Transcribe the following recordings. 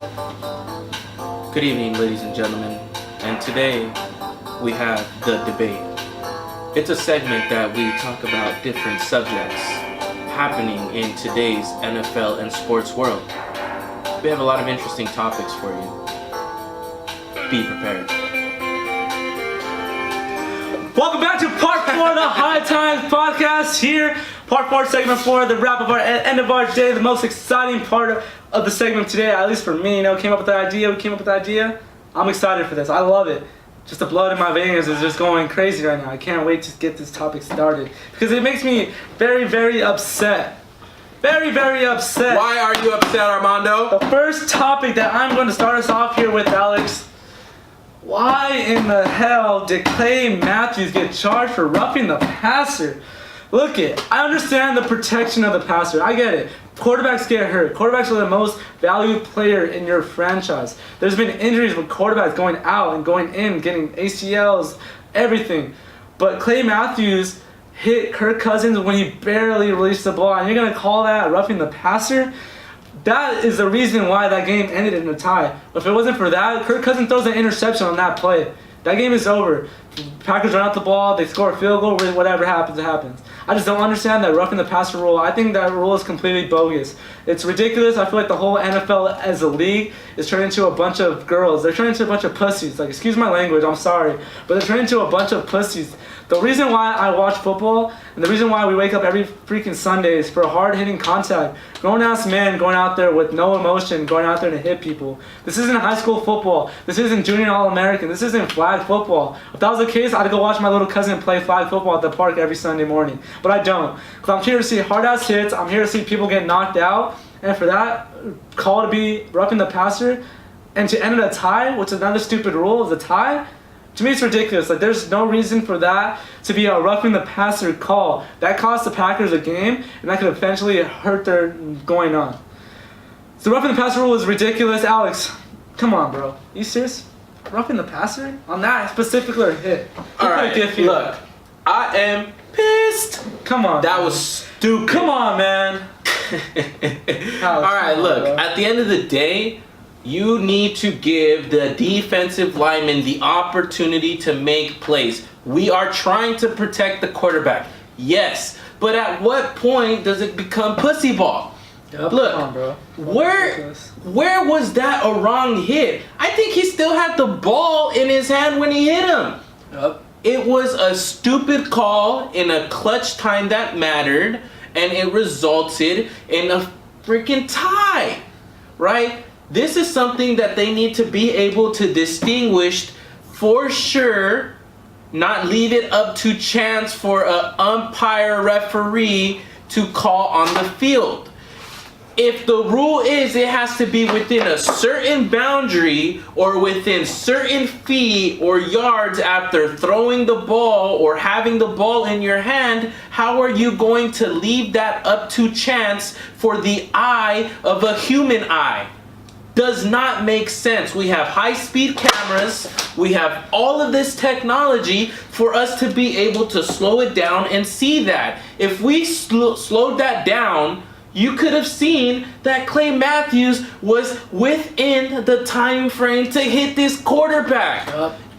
Good evening, ladies and gentlemen, and today we have the debate. It's a segment that we talk about different subjects happening in today's NFL and sports world. We have a lot of interesting topics for you. Be prepared. Welcome back to part 4 of the High Times podcast here. Part 4, segment 4, the wrap of our end of our day, the most exciting part of the segment today, at least for me. We came up with the idea. I'm excited for this. I love it. Just the blood in my veins is just going crazy right now. I can't wait to get this topic started because it makes me very, very upset. Very, very upset. Why are you upset, Armando? The first topic that I'm going to start us off here with, Alex. Why in the hell did Clay Matthews get charged for roughing the passer? Look I understand the protection of the passer. I get it. Quarterbacks get hurt. Quarterbacks are the most valued player in your franchise. There's been injuries with quarterbacks going out and going in, getting ACLs, everything. But Clay Matthews hit Kirk Cousins when he barely released the ball, and you're going to call that roughing the passer? That is the reason why that game ended in a tie. If it wasn't for that, Kirk Cousins throws an interception on that play. That game is over. Packers run out the ball, they score a field goal, whatever happens, it happens. I just don't understand that roughing the passer rule. I think that rule is completely bogus. It's ridiculous. I feel like the whole NFL as a league is turning into a bunch of girls. They're turning into a bunch of pussies. Like, excuse my language, I'm sorry. But they're turning into a bunch of pussies. The reason why I watch football and the reason why we wake up every freaking Sunday is for hard-hitting contact. Grown-ass men going out there with no emotion, going out there to hit people. This isn't high school football. This isn't junior All-American. This isn't flag football. If that was the case, I'd go watch my little cousin play flag football at the park every Sunday morning. But I don't. Because I'm here to see hard-ass hits. I'm here to see people get knocked out. And for that call to be roughing the passer and to end in a tie, which is another stupid rule, is a tie, to me it's ridiculous. Like, there's no reason for that to be a roughing the passer call. That cost the Packers a game, and that could eventually hurt their going on. So roughing the passer rule is ridiculous. Alex, come on, bro. You serious? Roughing the passer? On that particular hit. Alright, look. I am pissed. Come on. That was stupid. Come on, man. Alright, look. At the end of the day, you need to give the defensive lineman the opportunity to make plays. We are trying to protect the quarterback. Yes. But at what point does it become pussy ball? Yep, look, come on, bro. where was that a wrong hit? I think he still had the ball in his hand when he hit him. Yep. It was a stupid call in a clutch time that mattered, and it resulted in a freaking tie, right? This is something that they need to be able to distinguish for sure, not leave it up to chance for an umpire referee to call on the field. If the rule is it has to be within a certain boundary or within certain feet or yards after throwing the ball or having the ball in your hand, how are you going to leave that up to chance for the eye of a human eye? Does not make sense. We have high-speed cameras. We have all of this technology for us to be able to slow it down and see that. If we slowed that down, you could have seen that Clay Matthews was within the time frame to hit this quarterback.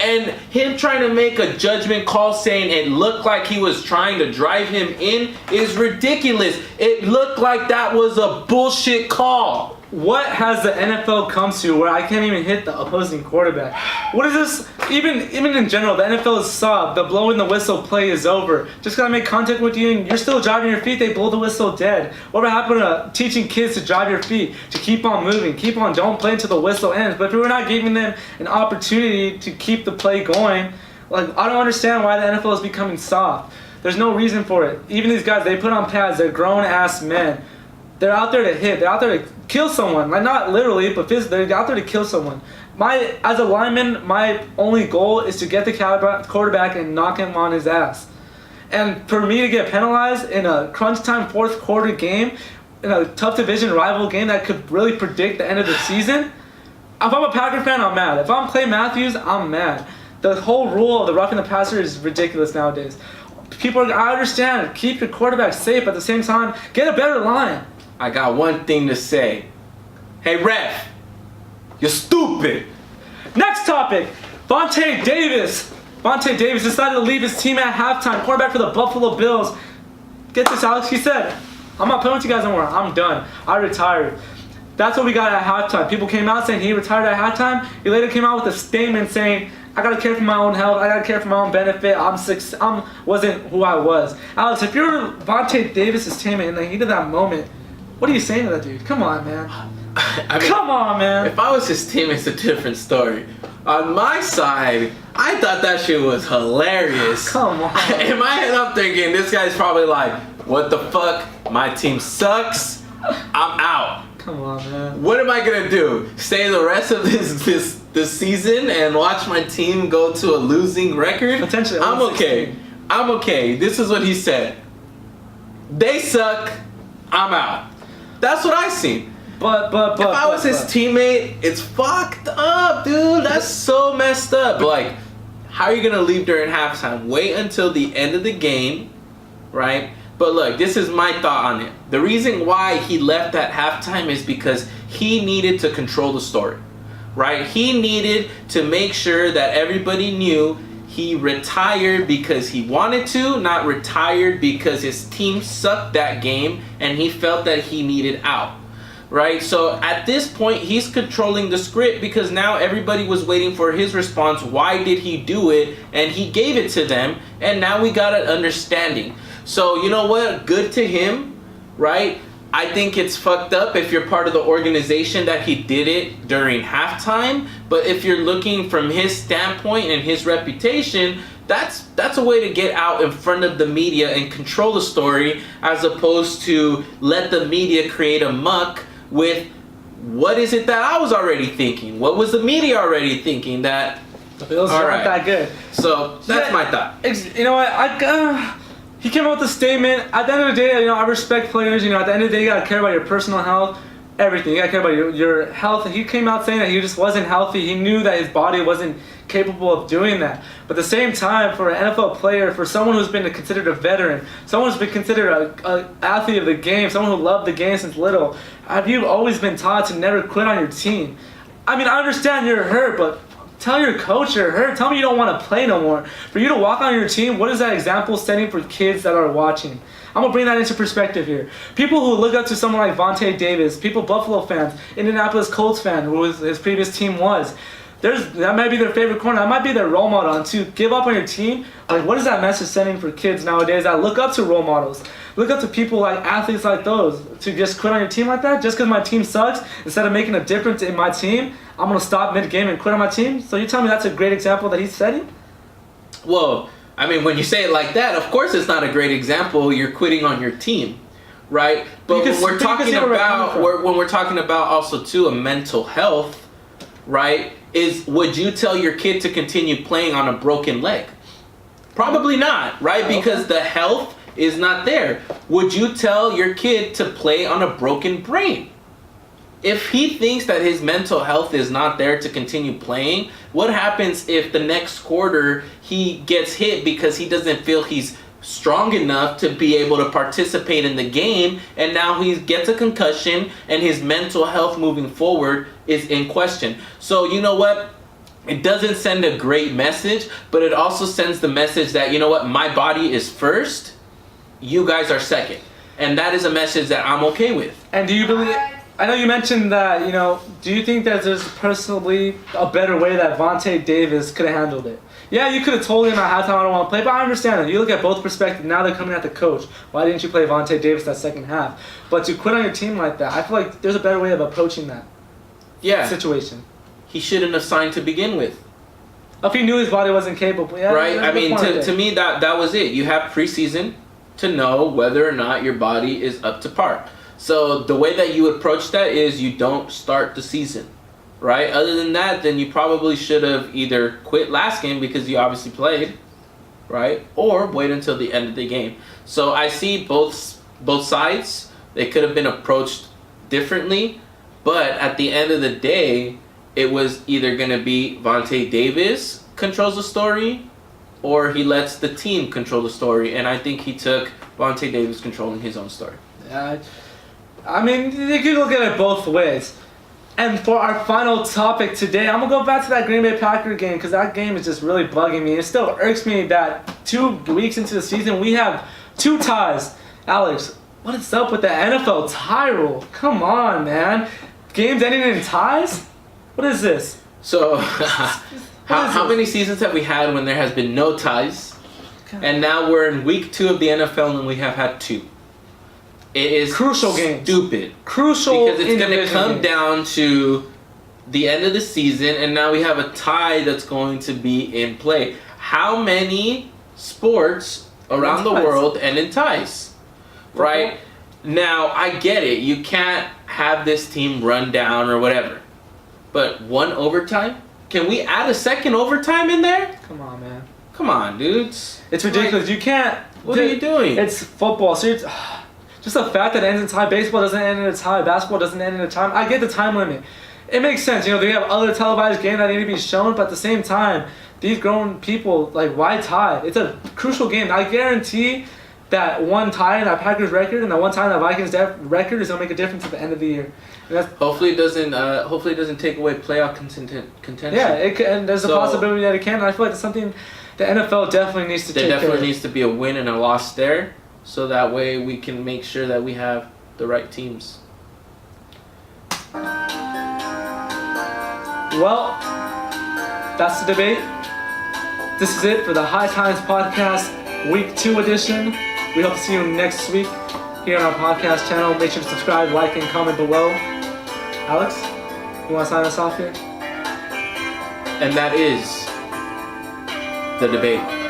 And him trying to make a judgment call saying it looked like he was trying to drive him in is ridiculous. It looked like that was a bullshit call. What has the NFL come to where I can't even hit the opposing quarterback? What is this? Even in general, the NFL is soft. The blowing the whistle play is over. Just gotta make contact with you and you're still driving your feet, they blow the whistle dead. What happened to teaching kids to drive your feet, to keep on moving, don't play until the whistle ends? But if we're not giving them an opportunity to keep the play going, like, I don't understand why the NFL is becoming soft. There's no reason for it. Even these guys, they put on pads, they're grown-ass men. They're out there to hit. They're out there to kill someone. Like, not literally, but physically. They're out there to kill someone. As a lineman, my only goal is to get the quarterback and knock him on his ass. And for me to get penalized in a crunch time fourth quarter game, in a tough division rival game that could really predict the end of the season, if I'm a Packer fan, I'm mad. If I'm Clay Matthews, I'm mad. The whole rule of the roughing the passer is ridiculous nowadays. I understand, keep your quarterback safe, but at the same time, get a better line. I got one thing to say. Hey, ref, You're stupid. Next topic, Vontae Davis. Vontae Davis decided to leave his team at halftime. Quarterback for the Buffalo Bills. Get this, Alex. He said, I'm not playing with you guys anymore. I'm done. I retired. That's what we got at halftime. People came out saying he retired at halftime. He later came out with a statement saying, I gotta care for my own health. I gotta care for my own benefit. Wasn't who I was. Alex, if you're Vontae Davis' teammate in the heat of that moment, what are you saying to that dude? Come on, man. Come on, man. If I was his team, it's a different story. On my side, I thought that shit was hilarious. Come on. In my head, I'm thinking this guy's probably like, what the fuck? My team sucks. I'm out. Come on, man. What am I gonna do? Stay the rest of this season and watch my team go to a losing record? Potentially. I'm okay. 16. I'm okay. This is what he said. They suck. I'm out. That's what I see. But If I was his teammate, it's fucked up, dude. That's so messed up. Like, how are you gonna leave during halftime? Wait until the end of the game, right? But look, this is my thought on it. The reason why he left at halftime is because he needed to control the story, right? He needed to make sure that everybody knew he retired because he wanted to, not retired because his team sucked that game and he felt that he needed out. Right? So at this point, he's controlling the script because now everybody was waiting for his response. Why did he do it? And he gave it to them. And now we got an understanding. So you know what? Good to him, right? I think it's fucked up if you're part of the organization that he did it during halftime. But if you're looking from his standpoint and his reputation, that's a way to get out in front of the media and control the story, as opposed to let the media create a muck with what is it that I was already thinking? What was the media already thinking? That the Bills aren't that good. So that's my thought. You know what? He came up with a statement. At the end of the day, I respect players. At the end of the day, you gotta care about your personal health, everything. You gotta care about your health. And he came out saying that he just wasn't healthy. He knew that his body wasn't capable of doing that. But at the same time, for an NFL player, for someone who's been considered a veteran, someone who's been considered an athlete of the game, someone who loved the game since little, have you always been taught to never quit on your team? I mean, I understand you're hurt, but tell your coach you're hurt. Tell me you don't want to play no more. For you to walk on your team, what is that example setting for kids that are watching? I'm going to bring that into perspective here. People who look up to someone like Vontae Davis, Buffalo fans, Indianapolis Colts fan, who his previous team was, that might be their favorite corner. That might be their role model. And to give up on your team, like, what is that message sending for kids nowadays that look up to role models? Look up to people like athletes like those. To just quit on your team like that? Just because my team sucks, instead of making a difference in my team, I'm going to stop mid-game and quit on my team? So you tell me that's a great example that he's setting? Well, I mean, when you say it like that, of course it's not a great example. You're quitting on your team, right? But when we're talking about also too a mental health, right? Would you tell your kid to continue playing on a broken leg? Probably not, right? Because the health is not there. Would you tell your kid to play on a broken brain? If he thinks that his mental health is not there to continue playing, what happens if the next quarter he gets hit because he doesn't feel he's strong enough to be able to participate in the game, and now he gets a concussion and his mental health moving forward is in question? So you know what? It doesn't send a great message, but it also sends the message that, you know what, my body is first, you guys are second. And that is a message that I'm okay with. And do you believe, I know you mentioned that, do you think that there's personally a better way that Vontae Davis could have handled it? Yeah, you could have told him at halftime I don't want to play, but I understand that. You look at both perspectives. Now they're coming at the coach. Why didn't you play Vontae Davis that second half? But to quit on your team like that, I feel like there's a better way of approaching that situation. He shouldn't have signed to begin with. If he knew his body wasn't capable. Yeah, right? I mean, to me, that was it. You have preseason to know whether or not your body is up to par. So the way that you approach that is you don't start the season, right? Other than that, then you probably should have either quit last game because you obviously played, right? Or wait until the end of the game. So I see both sides. They could have been approached differently, but at the end of the day, it was either going to be Vontae Davis controls the story or he lets the team control the story. And I think he took Vontae Davis controlling his own story. I mean, you can look at it both ways. And for our final topic today, I'm gonna go back to that Green Bay Packers game because that game is just really bugging me. It still irks me that 2 weeks into the season we have 2 ties. Alex, what is up with the NFL tie rule? Come on, man. Games ending in ties? What is this? So, how many seasons have we had when there has been no ties? God. And now we're in week 2 of the NFL and we have had 2. It is Crucial games. Stupid. Crucial Because it's going to individual come games. down to the end of the season, and now we have a tie that's going to be in play. How many sports around the ties. world end in ties? Right? Now, I get it. You can't have this team run down or whatever. But 1 overtime? Can we add a second overtime in there? Come on, man. Come on, dudes. It's ridiculous. You can't. What are you doing? It's football. So it's, just the fact that it ends in tie. Baseball doesn't end in a tie. Basketball doesn't end in a time. I get the time limit. It makes sense. You know, they have other televised games that need to be shown, but at the same time, these grown people, like, why tie? It's a crucial game. I guarantee that 1 tie in that Packers record and that 1 tie in that Vikings record is going to make a difference at the end of the year. And that's, Hopefully it doesn't take away playoff contention. yeah, and there's a So- possibility that it can. And I feel like it's something the NFL definitely needs to There take care definitely of. needs to be a win and a loss there, so that way we can make sure that we have the right teams. Well, that's the debate. This is it for the High Times Podcast Week 2 edition. We hope to see you next week here on our podcast channel. Make sure to subscribe, like, and comment below. Alex, you want to sign us off here? And that is the debate.